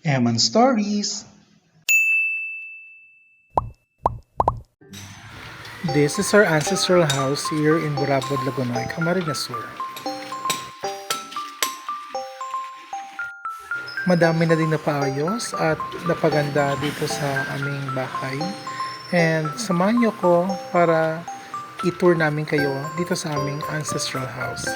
Eman Stories. This is our ancestral house here in Burabod, Lagonoy, Camarines Sur. Madami na din napaayos at napaganda dito sa aming bahay. And samahan niyo ko para i-tour namin kayo dito sa aming ancestral house.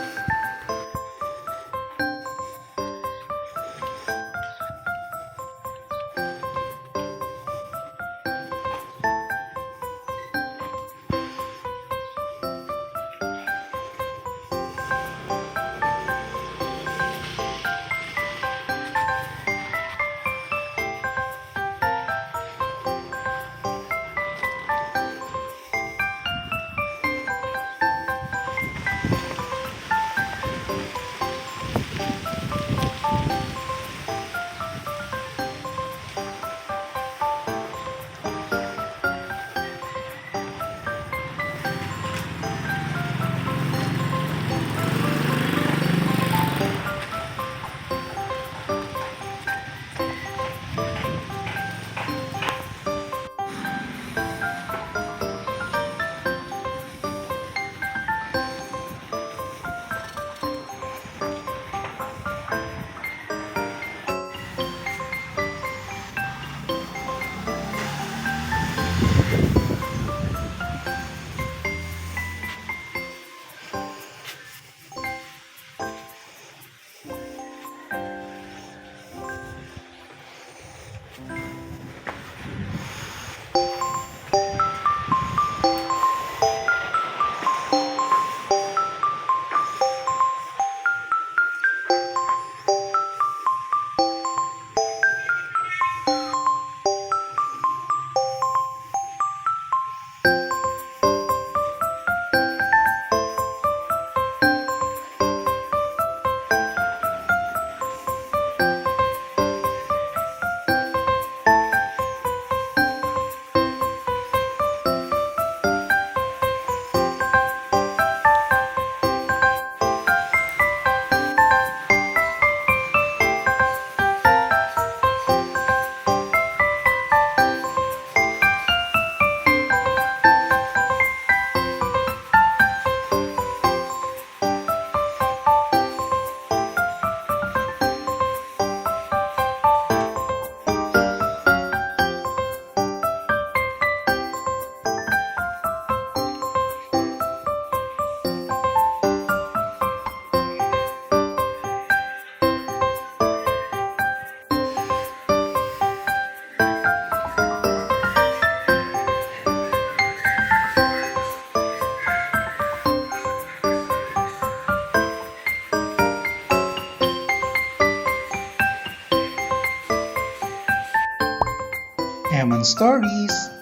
Eman Stories.